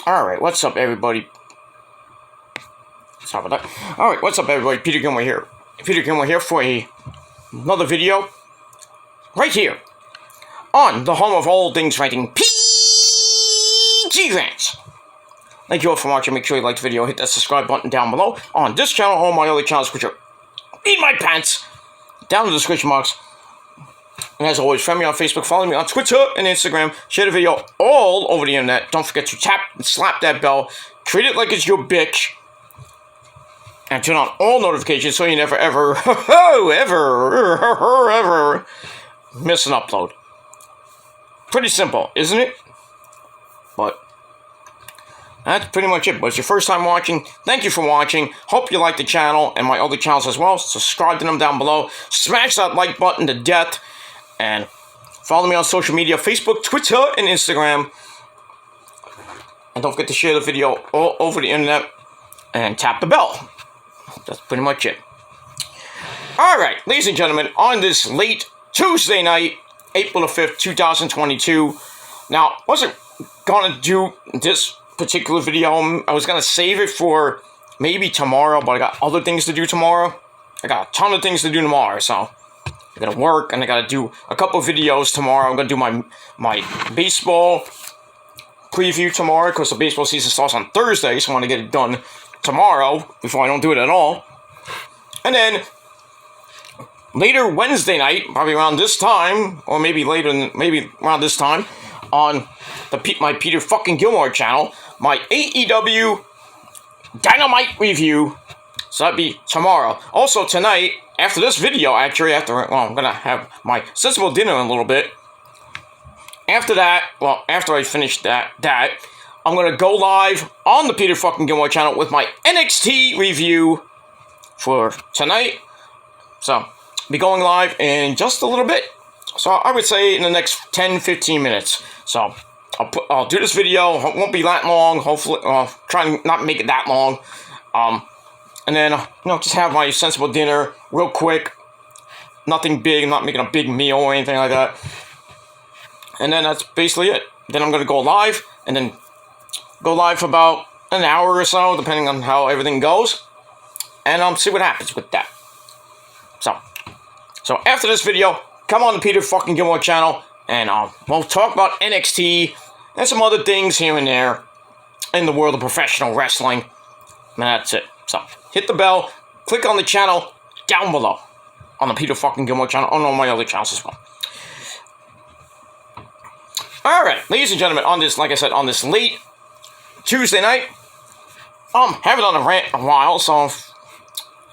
Alright, what's up, everybody? Sorry about that. Alright, what's up, everybody? Peter Kimber here. Peter Kimber here for another video. Right here. On the home of all things writing, PG Rant. Thank you all for watching. Make sure you like the video. Hit that subscribe button down below. On this channel, all my other channels, which are in my pants, down in the description box. And as always, friend me on Facebook, follow me on Twitter and Instagram, share the video all over the internet. Don't forget to tap and slap that bell, treat it like it's your bitch, and turn on all notifications so you never ever miss an upload. Pretty simple, isn't it? But that's pretty much it. But it's your first time watching, thank you for watching. Hope you like the channel and my other channels as well. Subscribe to them down below. Smash that like button to death. And follow me on social media, Facebook, Twitter, and Instagram. And don't forget to share the video all over the internet. And tap the bell. That's pretty much it. Alright, ladies and gentlemen, on this late Tuesday night, April the 5th, 2022. Now, I wasn't going to do this particular video. I was going to save it for maybe tomorrow, but I got other things to do tomorrow. I got a ton of things to do tomorrow, so I gotta work, and I gotta do a couple of videos tomorrow. I'm gonna do my baseball preview tomorrow, because the baseball season starts on Thursday, so I want to get it done tomorrow, before I don't do it at all. And then, later Wednesday night, probably around this time, or maybe around this time, on my Peter fucking Gilmore channel, my AEW Dynamite review. So that'd be tomorrow. Also tonight, after this video, actually, I'm gonna have my sensible dinner in a little bit. After that, after I finish that, I'm gonna go live on the Peter fucking Gilmore channel with my NXT review for tonight. So, I'll be going live in just a little bit. So I would say in the next 10-15 minutes. So I'll do this video. It won't be that long. Hopefully, try and not make it that long. And then, just have my sensible dinner real quick. Nothing big. I'm not making a big meal or anything like that. And then that's basically it. Then I'm going to go live. And then go live for about an hour or so, depending on how everything goes. And see what happens with that. So after this video, come on the Peter fucking Gilmore channel. And we'll talk about NXT and some other things here and there in the world of professional wrestling. And that's it. So, hit the bell, click on the channel down below, on the Peter fucking Gilmore channel, and on my other channels as well. Alright, ladies and gentlemen, on this, like I said, on this late Tuesday night, haven't done a rant in a while, so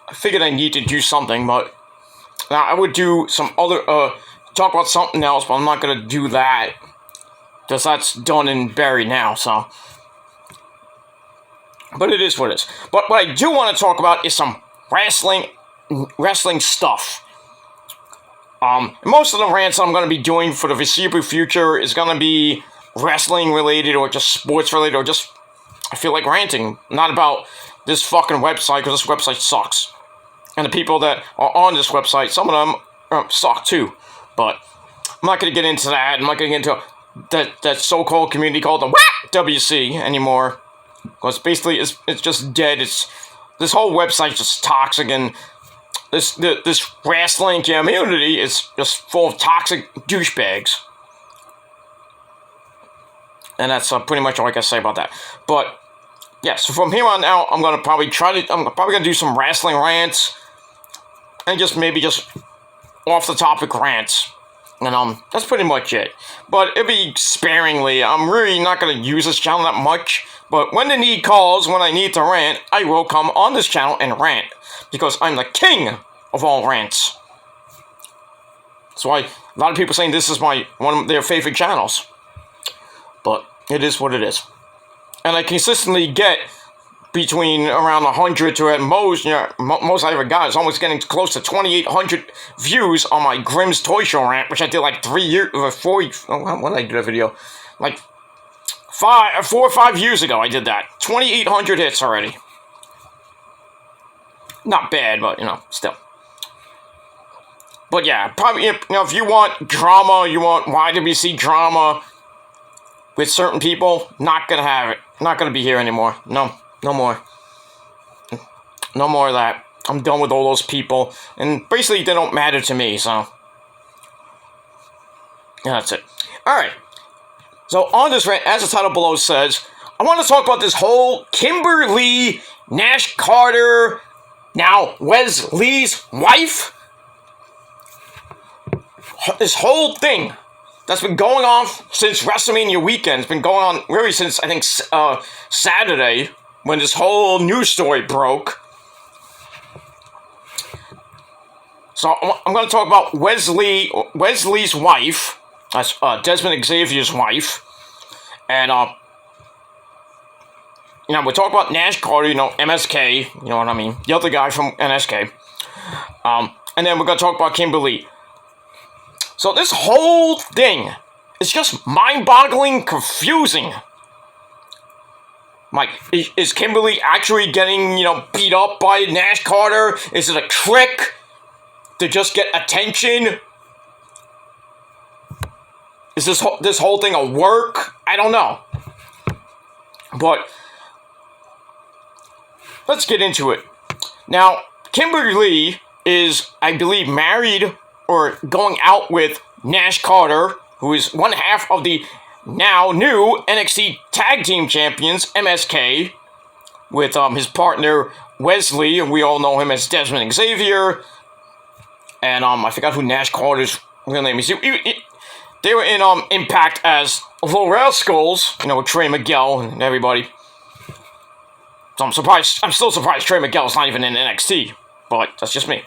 I figured I need to do something, but now I would do some other, talk about something else, but I'm not going to do that, because that's done and buried now, so. But it is what it is. But what I do want to talk about is some wrestling stuff. Most of the rants I'm going to be doing for the foreseeable future is going to be wrestling related, or just sports related, or just, I feel like ranting. Not about this fucking website, because this website sucks. And the people that are on this website, some of them suck too. But I'm not going to get into that. I'm not going to get into that so-called community called the WC anymore. Because basically, it's just dead. This whole website's just toxic, and this wrestling community is just full of toxic douchebags. And that's pretty much all I can say about that. But yeah, so from here on out, I'm probably gonna do some wrestling rants, and maybe just off the topic rants. And that's pretty much it. But it'll be sparingly. I'm really not gonna use this channel that much. But when the need calls, when I need to rant, I will come on this channel and rant. Because I'm the king of all rants. That's why a lot of people saying this is one of their favorite channels. But it is what it is. And I consistently get between around 100 to at most, most I ever got is almost getting close to 2,800 views on my Grimm's Toy Show rant, which I did like 4 years, when did I do that video? Like 4 or 5 years ago I did that. 2,800 hits already. Not bad, but, still. But yeah, probably, if you want drama, you want YWC drama, with certain people, not gonna have it. Not gonna be here anymore. No, no more. No more of that. I'm done with all those people. And basically, they don't matter to me, so. Yeah, that's it. Alright. So, on this rant, as the title below says, I want to talk about this whole Kimber Lee, Nash Carter, now Wes Lee's wife. This whole thing that's been going on since WrestleMania weekend. It's been going on really since, I think, Saturday, when this whole news story broke. So I'm going to talk about Wes Lee's wife. That's Desmond Xavier's wife. And, we're talking about Nash Carter, MSK, you know what I mean? The other guy from NSK. And then we're going to talk about Kimber Lee. So this whole thing is just mind-boggling confusing. Like, is Kimber Lee actually getting, beat up by Nash Carter? Is it a trick to just get attention? Is this whole thing a work? I don't know. But let's get into it. Now, Kimber Lee is, I believe, married or going out with Nash Carter, who is one half of the now new NXT Tag Team Champions, MSK, with his partner Wesley, and we all know him as Desmond Xavier. And I forgot who Nash Carter's real name is. They were in Impact as the Rascals, with Trey Miguel and everybody. So I'm still surprised Trey Miguel's not even in NXT, but that's just me.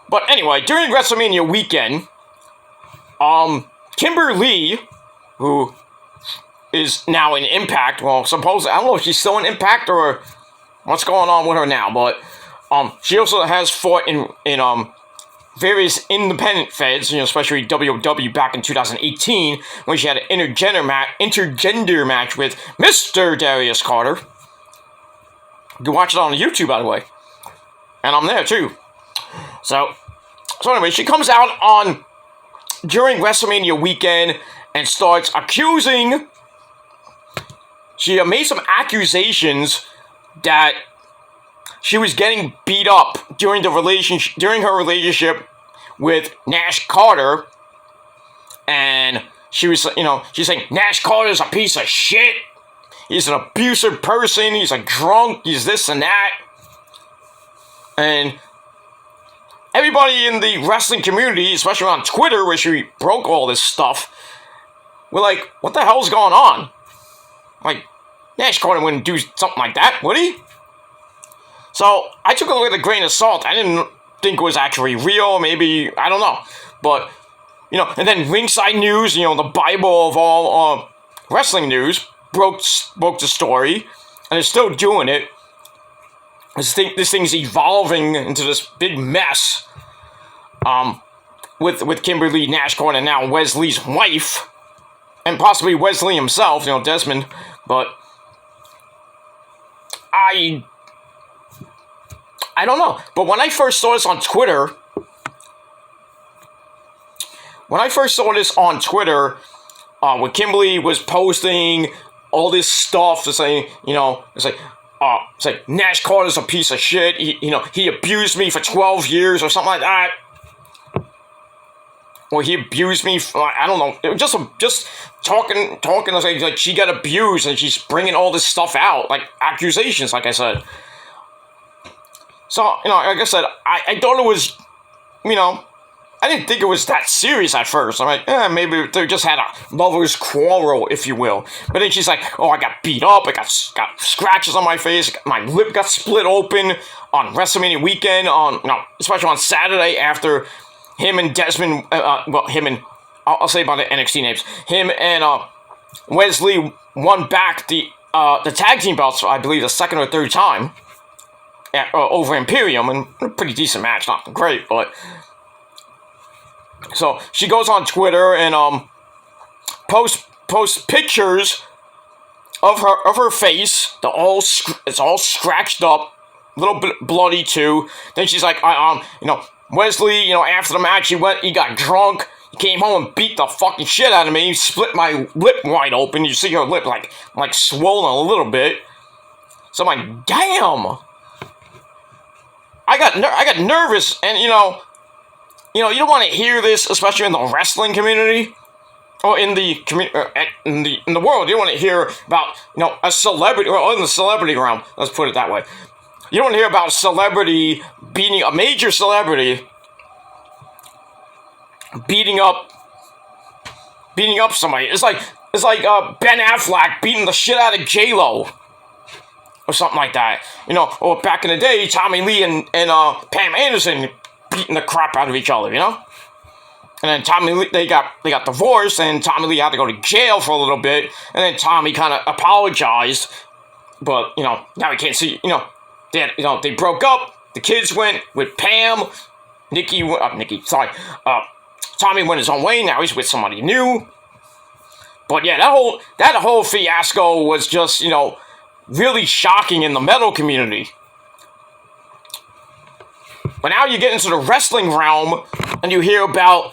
But anyway, during WrestleMania weekend, Kimber Lee, who is now in Impact, well, supposedly, I don't know if she's still in Impact or what's going on with her now, but she also has fought in various independent feds, especially WOW back in 2018, when she had an intergender match with Mr. Darius Carter. You can watch it on YouTube, by the way. And I'm there, too. So anyway, she comes out during WrestleMania weekend and starts accusing. She made some accusations that she was getting beat up during her relationship with Nash Carter, and she was, she's saying Nash Carter's a piece of shit. He's an abusive person. He's a drunk. He's this and that. And everybody in the wrestling community, especially on Twitter, where she broke all this stuff, were like, what the hell's going on? Like, Nash Carter wouldn't do something like that, would he? So, I took a look at a grain of salt. I didn't think it was actually real, maybe, I don't know. But, and then Ringside News, the Bible of all wrestling news, broke the story, and is still doing it. This thing's evolving into this big mess. With Kimber Lee, Nash Carter, and now Wesley's wife, and possibly Wesley himself, Desmond. But I don't know. But when I first saw this on Twitter, when Kimber Lee was posting all this stuff to say, it's like Nash Carter's a piece of shit. He abused me for 12 years or something like that. Or he abused me. I don't know. It was just talking. Like she got abused and she's bringing all this stuff out, like accusations. Like I said. So like I said, I thought it was, I didn't think it was that serious at first. I'm like, maybe they just had a lover's quarrel, if you will. But then she's like, oh, I got beat up. I got scratches on my face. My lip got split open on WrestleMania weekend. Especially on Saturday after him and Desmond. I'll say about the NXT names. Him and Wesley won back the tag team belts. I believe the second or third time over Imperium, and a pretty decent match. Not great, but. So she goes on Twitter and posts pictures of her face. It's all scratched up, a little bit bloody too. Then she's like, Wesley, after the match he got drunk. came home and beat the fucking shit out of me. Split my lip wide open. You see her lip like swollen a little bit. So I'm like, damn. I got nervous, and you don't want to hear this, especially in the wrestling community, or in the in the world. You don't want to hear about a celebrity, or in the celebrity realm. Let's put it that way. You don't want to hear about a major celebrity beating up somebody. It's like Ben Affleck beating the shit out of J-Lo. Or something like that. Or back in the day, Tommy Lee and Pam Anderson beating the crap out of each other, And then Tommy Lee, they got divorced, and Tommy Lee had to go to jail for a little bit, and then Tommy kind of apologized, but, now he can't see, they broke up, the kids went with Pam, Tommy went his own way, now he's with somebody new, but yeah, that whole fiasco was just, really shocking in the metal community. But now you get into the wrestling realm, and you hear about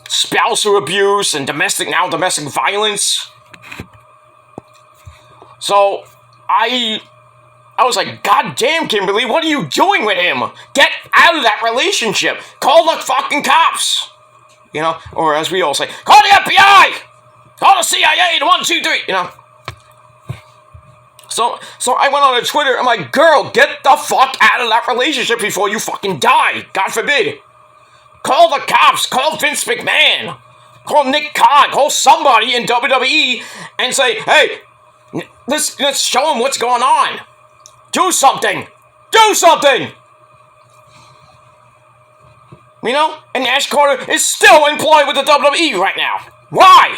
spousal abuse and domestic violence. So, I was like, God damn, Kimberly, what are you doing with him? Get out of that relationship. Call the fucking cops. Or as we all say, call the FBI! Call the CIA, the 1, 2, 3, So I went on Twitter, I'm like, girl, get the fuck out of that relationship before you fucking die. God forbid. Call the cops. Call Vince McMahon. Call Nick Khan. Call somebody in WWE and say, hey, let's show him what's going on. Do something. Do something. And Nash Carter is still employed with the WWE right now. Why?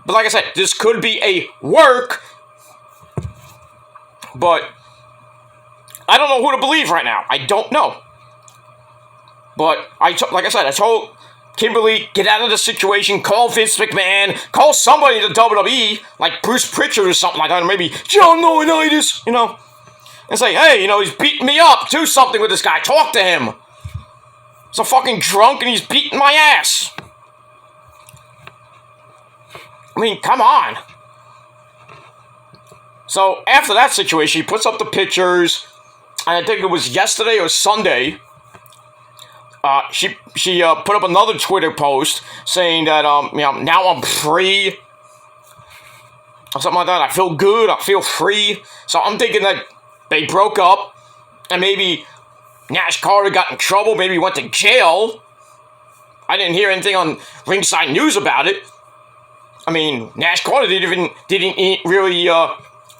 But like I said, this could be a work, but I don't know who to believe right now. I don't know. But like I said, I told Kimberly, get out of the situation, call Vince McMahon, call somebody to WWE, like Bruce Pritchard or something like that, or maybe John Laurinaitis, and say, hey, he's beating me up, do something with this guy, talk to him. He's a fucking drunk and he's beating my ass. I mean, come on. So, after that situation, he puts up the pictures, and I think it was yesterday or Sunday, she put up another Twitter post saying that, now I'm free, or something like that. I feel good, I feel free. So I'm thinking that they broke up, and maybe Nash Carter got in trouble, maybe he went to jail. I didn't hear anything on Ringside News about it. I mean, Nash Carter didn't really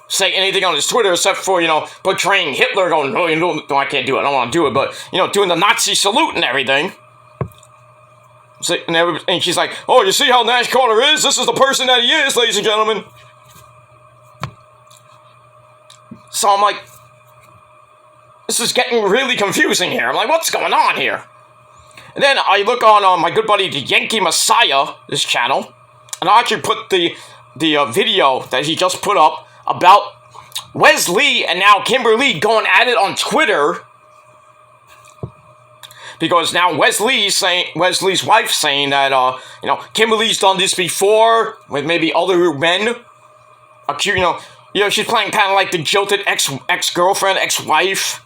say anything on his Twitter except for, portraying Hitler, going, no, I can't do it, I don't want to do it, but, doing the Nazi salute and everything. So, and she's like, oh, you see how Nash Carter is? This is the person that he is, ladies and gentlemen. So I'm like, this is getting really confusing here. I'm like, what's going on here? And then I look on my good buddy, the Yankee Messiah, this channel, and I actually put the video that he just put up about Wes Lee and now Kimber Lee going at it on Twitter. Because now Wes Lee's wife saying that, Kimber Lee's done this before with maybe other men. She's playing kind of like the jilted ex-girlfriend, ex-wife.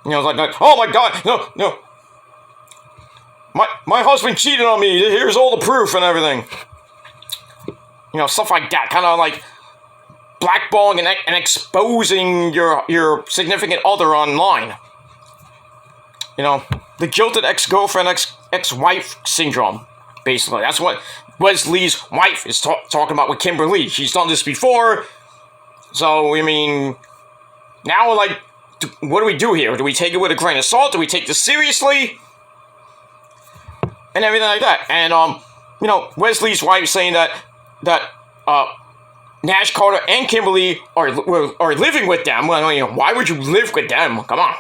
Like, oh my God, no. My husband cheated on me. Here's all the proof and everything. Stuff like that. Kind of like blackballing and exposing your significant other online. The jilted ex-girlfriend, ex-wife syndrome. Basically, that's what Wes Lee's wife is talking about with Kimber Lee. She's done this before. So, now, what do we do here? Do we take it with a grain of salt? Do we take this seriously? And everything like that. And, Wes Lee's wife saying that Nash Carter and Kimber Lee are living with them. Well, why would you live with them? Come on.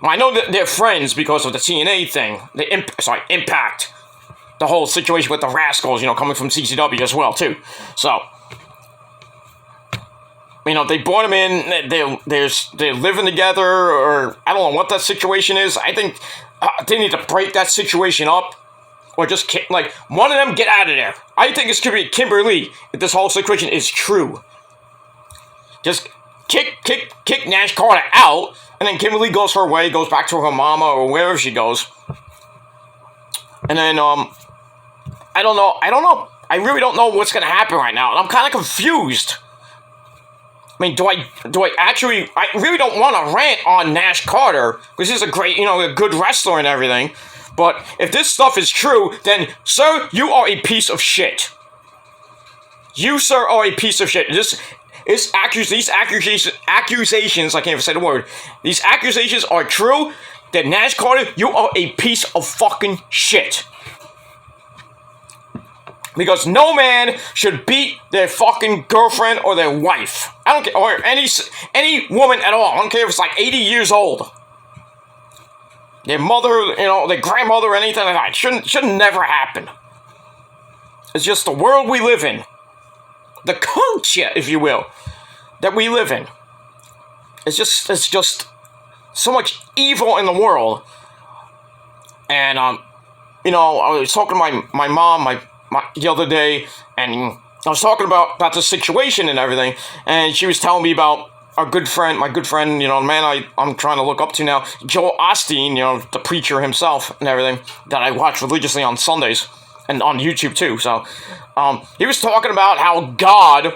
Well, I know that they're friends because of the TNA thing. Impact. The whole situation with the Rascals, coming from CCW as well, too. So, they brought them in, they're living together, or I don't know what that situation is. I think they need to break that situation up. Or just, like, one of them get out of there. I think it's going to be Kimberly if this whole situation is true. Just kick Nash Carter out, and then Kimberly goes her way, goes back to her mama or wherever she goes. And then, I don't know. I really don't know what's going to happen right now, and I'm kind of confused. I mean, do I actually, I really don't want to rant on Nash Carter, because he's a great, a good wrestler and everything. But if this stuff is true, then, sir, you are a piece of shit. You, sir, are a piece of shit. These accusations, I can't even say the word. These accusations are true, then Nash Carter, you are a piece of fucking shit. Because no man should beat their fucking girlfriend or their wife. I don't care, or any woman at all. I don't care if it's like 80 years old. Their mother, their grandmother, or anything like that. Should never happen. It's just the world we live in. The culture, if you will, that we live in. It's just so much evil in the world. And, I was talking to my mom the other day, and I was talking about the situation and everything, and she was telling me about my good friend, the man I'm trying to look up to now, Joel Osteen, the preacher himself and everything, that I watch religiously on Sundays, and on YouTube too, so, he was talking about how God,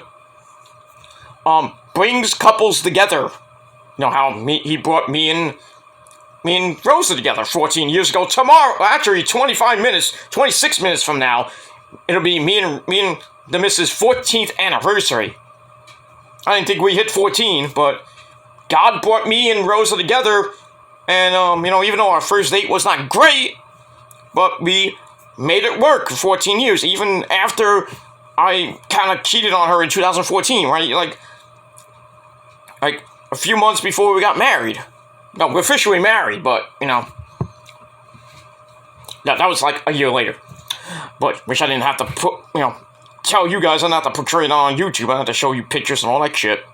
brings couples together, how he brought me and Rosa together 14 years ago. Tomorrow, actually 26 minutes from now, it'll be me and the missus' 14th anniversary. I didn't think we hit 14, but God brought me and Rosa together, and, even though our first date was not great, but we made it work for 14 years, even after I kind of cheated on her in 2014, right? Like, a few months before we got married. No, we're officially married, but, that was like a year later. But, wish I didn't have to tell you guys I don't have to portray it on YouTube. I don't have to show you pictures and all that shit.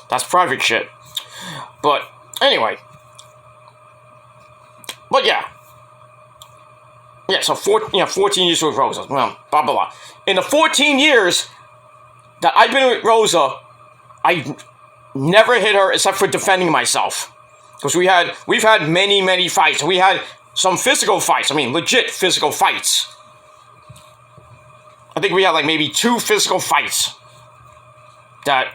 That's private shit. But, anyway. But, yeah. Yeah, so 14 years with Rosa. Well, blah, blah, blah. In the 14 years that I've been with Rosa, I never hit her except for defending myself. Because we've had many, many fights. We had some physical fights. I mean, legit physical fights. I think we had like maybe 2 physical fights that,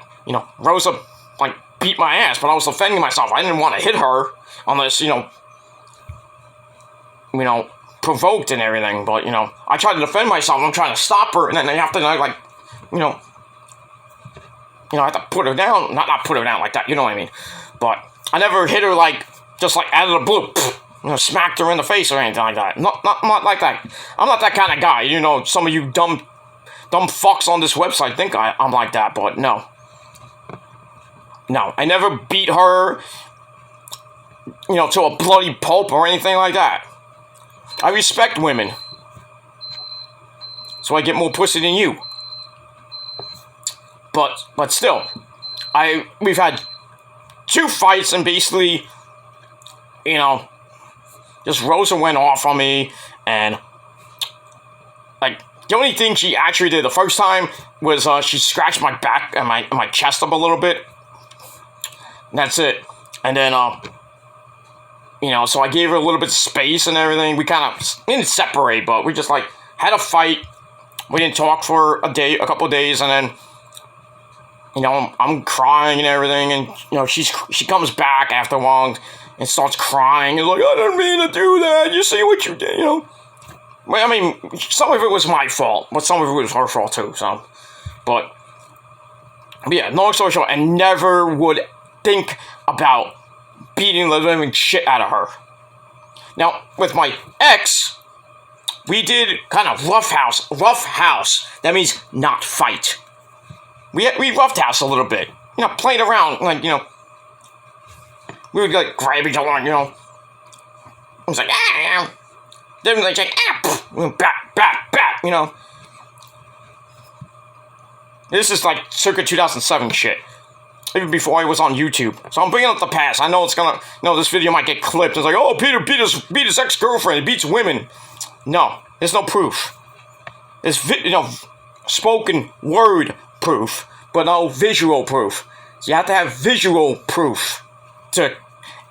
Rosa, like, beat my ass, but I was defending myself. I didn't want to hit her unless, provoked and everything, but, I tried to defend myself. I'm trying to stop her, and then I have to, I have to put her down. Not put her down like that, you know what I mean? But I never hit her, just out of the blue, smacked her in the face or anything like that. Not like that. I'm not that kind of guy. Some of you dumb fucks on this website think I'm like that, but no. No, I never beat her, to a bloody pulp or anything like that. I respect women. So I get more pussy than you. But still, we've had 2 fights, and basically, just Rosa went off on me, and, the only thing she actually did the first time was, she scratched my back and my chest up a little bit. And that's it. And then, so I gave her a little bit of space and everything. We kind of didn't separate, but we just, had a fight. We didn't talk for a couple of days, and then, I'm crying and everything, and, she comes back after a while and starts crying, and I didn't mean to do that, you see what you did, Well, I mean, some of it was my fault, but some of it was her fault too, so, but yeah, long story short, I never would think about beating the living shit out of her. Now, with my ex, we did kind of rough house, that means not fight. We roughed house a little bit, played around, we would, grab each other, it was like, then they say, bat, This is, circa 2007 shit. even before I was on YouTube. So I'm bringing up the past. I know it's gonna, this video might get clipped. It's like, oh, Peter beat his ex-girlfriend. He beats women. No, there's no proof. There's, spoken word proof, but no visual proof. So you have to have visual proof to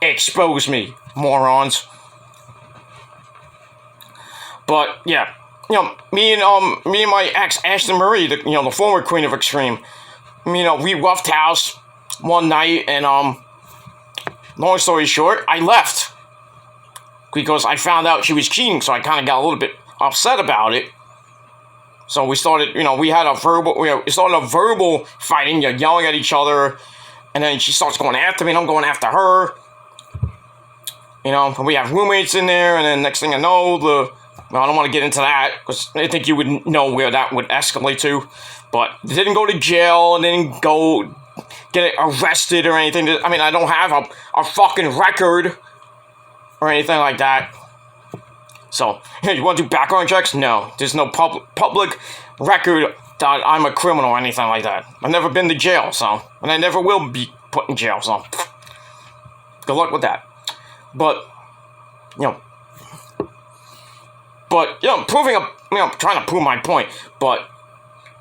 expose me, morons. But yeah, me and my ex Ashton Marie, the former Queen of Extreme, we roughed house one night, and long story short, I left because I found out she was cheating, so I kind of got a little bit upset about it. So we started, we had a verbal, we started a verbal fighting, yelling at each other, and then she starts going after me, and I'm going after her. And we have roommates in there, and then next thing I know, I don't want to get into that, because I think you would know where that would escalate to, but they didn't go to jail, and didn't go get arrested or anything. I mean, I don't have a fucking record or anything like that. So, you want to do background checks? No. There's no public record that I'm a criminal or anything like that. I've never been to jail, so, and I never will be put in jail, so, good luck with that. But, proving trying to prove my point, but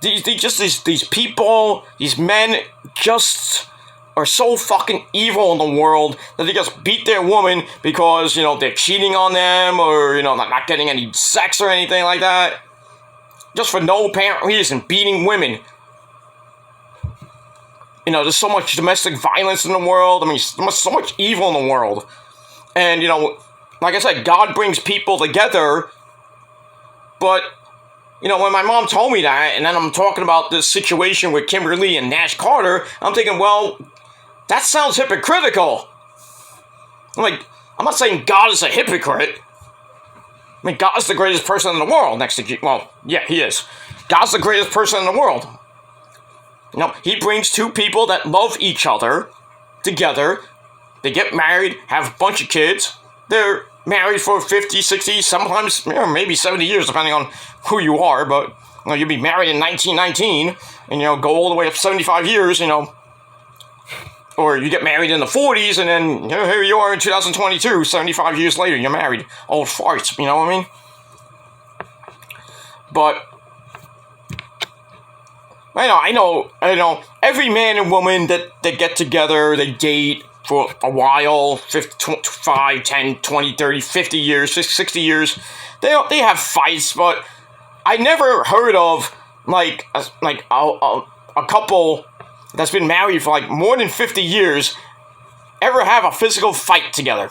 these people, these men just are so fucking evil in the world that they just beat their woman because, they're cheating on them or, not getting any sex or anything like that. Just for no apparent reason, beating women. There's so much domestic violence in the world. I mean, there's so much evil in the world. And, like I said, God brings people together. But, when my mom told me that, and then I'm talking about this situation with Kimberly and Nash Carter, I'm thinking, well, that sounds hypocritical. I'm not saying God is a hypocrite. I mean, God is the greatest person in the world next to, well, yeah, he is. God's the greatest person in the world. He brings two people that love each other together. They get married, have a bunch of kids. They're married for 50, 60, sometimes maybe 70 years, depending on who you are. But you'll be married in 1919 and go all the way up 75 years, or you get married in the 40s and then here you are in 2022, 75 years later, you're married. Old farts, you know what I mean? But I know every man and woman that get together, they date for a while, 5, 10, 20, 30, 50 years, 60 years, they have fights, but I never heard of, a couple that's been married for, more than 50 years ever have a physical fight together.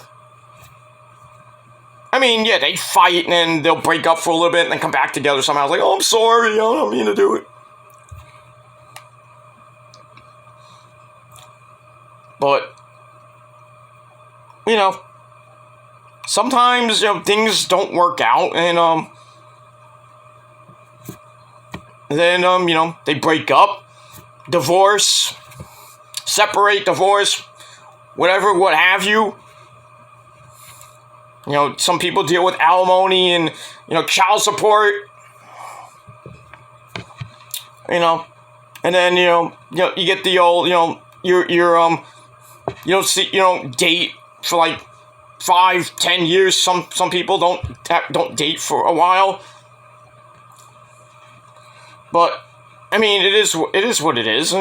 I mean, yeah, they fight, and then they'll break up for a little bit, and then come back together somehow. It's like, oh, I'm sorry, I don't mean to do it. But, sometimes, things don't work out, and, then, they break up, divorce, separate, divorce, whatever, what have you. Some people deal with alimony and, child support, and then, you get the old, you don't date for 5, 10 years. Some people don't date for a while. But I mean, it is what it is,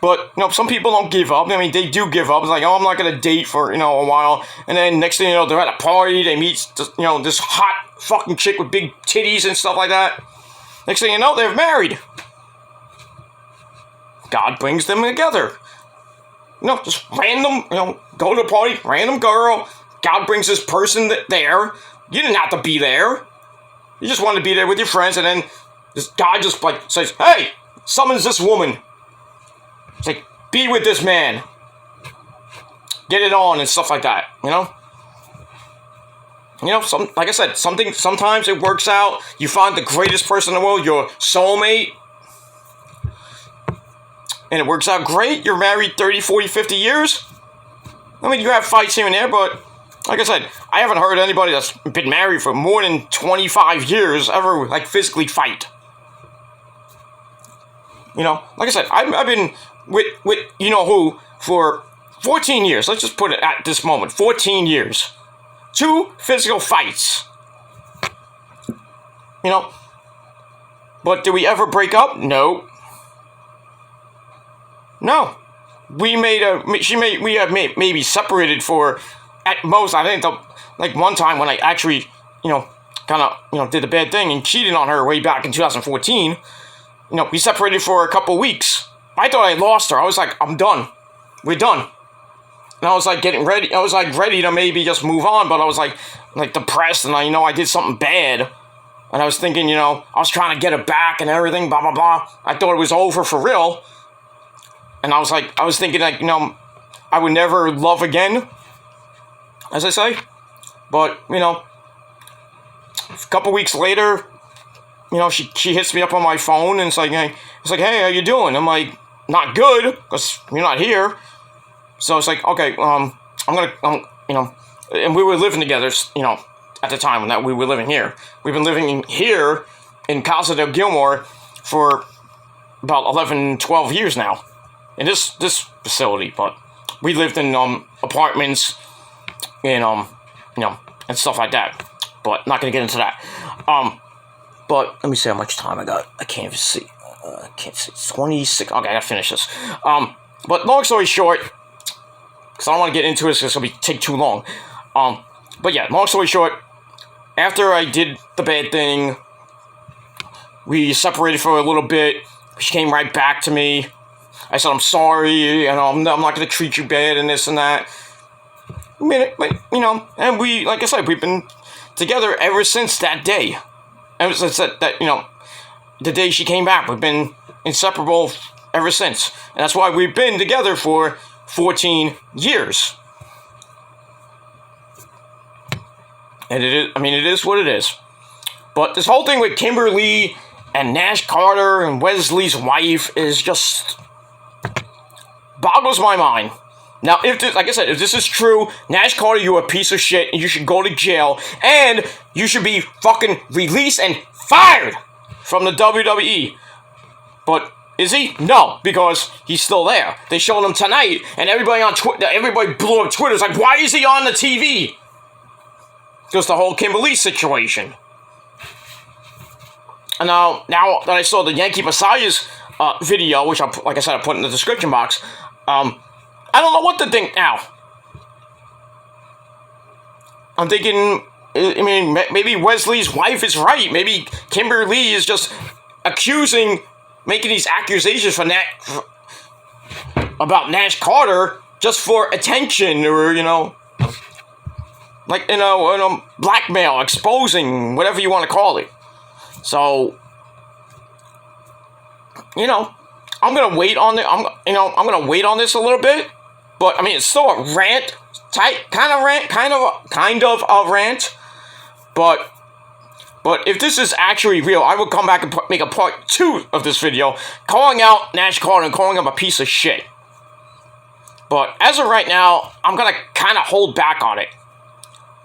But some people don't give up. I mean, they do give up. It's like, oh, I'm not gonna date for a while, and then next thing you know, they're at a party. They meet this hot fucking chick with big titties and stuff like that. Next thing you know, they're married. God brings them together. Just random, go to a party, random girl. God brings this person there. You didn't have to be there. You just wanted to be there with your friends, and then this guy just says, hey, summons this woman. It's like, be with this man. Get it on and stuff like that, like I said, sometimes it works out. You find the greatest person in the world, your soulmate, and it works out great. You're married 30, 40, 50 years. I mean, you have fights here and there, but like I said, I haven't heard anybody that's been married for more than 25 years ever, physically fight. Like I said, I've been with you know who for 14 years. Let's just put it at this moment. 14 years. 2 physical fights. You know. But did we ever break up? No. No. We have maybe separated for, at most, I think, like one time when I actually, you know, kind of, you know, did a bad thing and cheated on her way back in 2014. You know, we separated for a couple weeks. I thought I lost her. I was like, I'm done. We're done. And I was like getting ready. I was like ready to maybe just move on, but I was like depressed, and I did something bad. And I was thinking, you know, I was trying to get it back and everything, blah, blah, blah. I thought it was over for real. And I was thinking, like, you know, I would never love again, as I say. But, you know, a couple weeks later, you know, she hits me up on my phone and it's like, hey, how you doing? I'm like, not good, because you're not here. So it's like, okay, you know, and we were living together, you know, at the time that we were living here. We've been living here in Casa del Gilmore for about 11, 12 years now. In this facility, but we lived in apartments and you know, and stuff like that. But not gonna get into that. But let me see how much time I got. I can't even see. I can't see. 26. Okay, I gotta finish this. But long story short, because I don't want to get into this, because it'll take too long. But yeah, long story short, after I did the bad thing, we separated for a little bit. She came right back to me. I said, I'm sorry, you know, I'm not going to treat you bad and this and that. But, you know, and we, like I said, we've been together ever since that day. Ever since that, you know, the day she came back. We've been inseparable ever since. And that's why we've been together for 14 years. And it is what it is. But this whole thing with Kimberly and Nash Carter and Wesley's wife is just boggles my mind. Now, if this, like I said, if this is true, Nash Carter, you're a piece of shit, and you should go to jail, and you should be fucking released and fired from the WWE. But is he? No, because he's still there. They showed him tonight, and everybody on Twitter, everybody blew up Twitter. It's like, why is he on the TV? Just the whole Kimberly situation. And now that I saw the Yankee Messiah's video, which like I said, I put in the description box. I don't know what to think now. I'm thinking, I mean, maybe Wesley's wife is right. Maybe Kimberly is just making these accusations about Nash Carter just for attention, or, you know, like, you know, blackmail, exposing, whatever you want to call it. So, you know, I'm gonna wait on it. I'm gonna wait on this a little bit. But I mean, it's still a rant type, kind of a rant. But if this is actually real, I will come back and make a part 2 of this video, calling out Nash Carter and calling him a piece of shit. But as of right now, I'm gonna kind of hold back on it.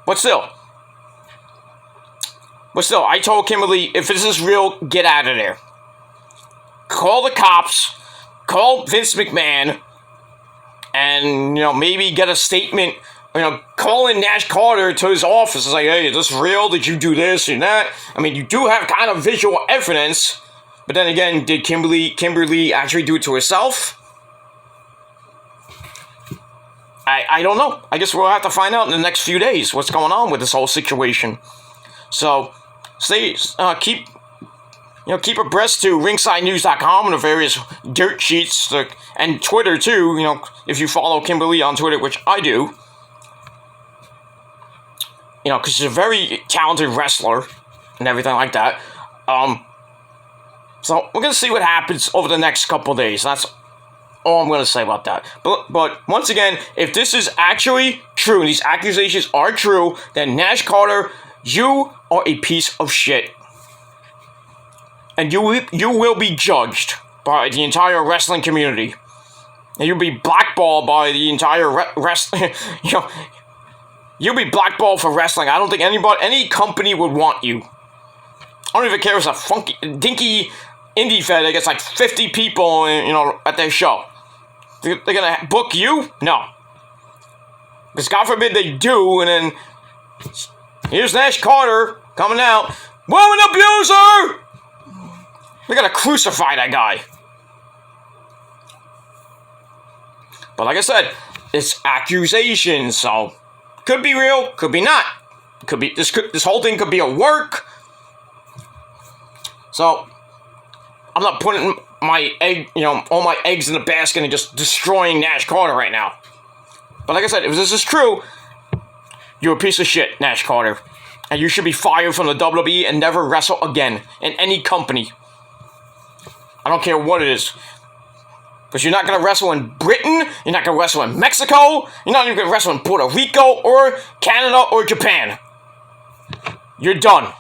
But still, I told Kimberly, if this is real, get out of there. Call the cops, call Vince McMahon, and, you know, maybe get a statement, you know, call in Nash Carter to his office. It's like, hey, is this real? Did you do this and that? I mean, you do have kind of visual evidence, but then again, did Kimberly actually do it to herself? I don't know. I guess we'll have to find out in the next few days what's going on with this whole situation. So, keep abreast to ringsidenews.com and the various dirt sheets, and Twitter too, you know, if you follow Kimberly on Twitter, which I do. You know, because she's a very talented wrestler and everything like that. So we're going to see what happens over the next couple days. That's all I'm going to say about that. But once again, if this is actually true, and these accusations are true, then Nash Carter, you are a piece of shit. And you will be judged by the entire wrestling community. And you'll be blackballed by the entire wrestling. You know, you'll be blackballed for wrestling. I don't think any company would want you. I don't even care if it's a dinky indie fed that gets like 50 people, you know, at their show. They're gonna book you? No. Because God forbid they do, and then here's Nash Carter coming out. Woman abuser! They're gonna crucify that guy. But like I said, it's accusations, so could be real, could be not. Could be this whole thing could be a work. So I'm not putting my all my eggs in the basket and just destroying Nash Carter right now. But like I said, if this is true, you're a piece of shit, Nash Carter. And you should be fired from the WWE and never wrestle again in any company. I don't care what it is. Because you're not going to wrestle in Britain, you're not going to wrestle in Mexico, you're not even going to wrestle in Puerto Rico or Canada or Japan. You're done.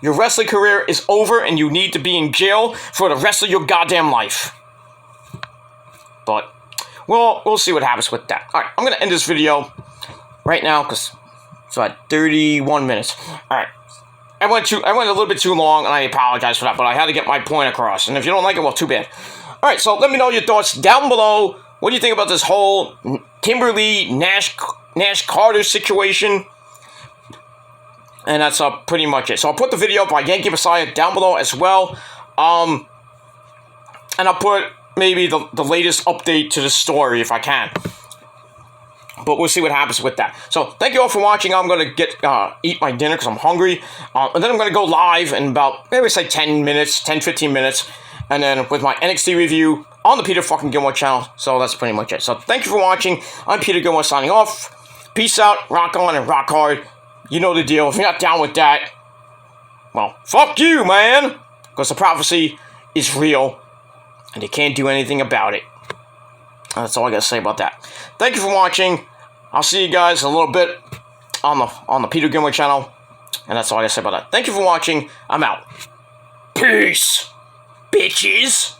Your wrestling career is over and you need to be in jail for the rest of your goddamn life. But, well, we'll see what happens with that. Alright, I'm going to end this video right now because it's about 31 minutes. Alright. I went a little bit too long and I apologize for that, but I had to get my point across. And if you don't like it, well, too bad. Alright, so let me know your thoughts down below. What do you think about this whole Kimberly Nash Carter situation? And that's pretty much it. So I'll put the video by Yankee Messiah down below as well. And I'll put maybe the latest update to the story if I can. But we'll see what happens with that. So thank you all for watching. I'm going to eat my dinner because I'm hungry. And then I'm going to go live in about, maybe say 10 minutes, 10-15 minutes. And then with my NXT review on the Peter fucking Gilmore channel. So that's pretty much it. So thank you for watching. I'm Peter Gilmore signing off. Peace out, rock on, and rock hard. You know the deal. If you're not down with that, well, fuck you, man. Because the prophecy is real. And you can't do anything about it. That's all I gotta say about that. Thank you for watching. I'll see you guys in a little bit on the Peter Gilmore channel. And that's all I gotta say about that. Thank you for watching. I'm out. Peace, bitches.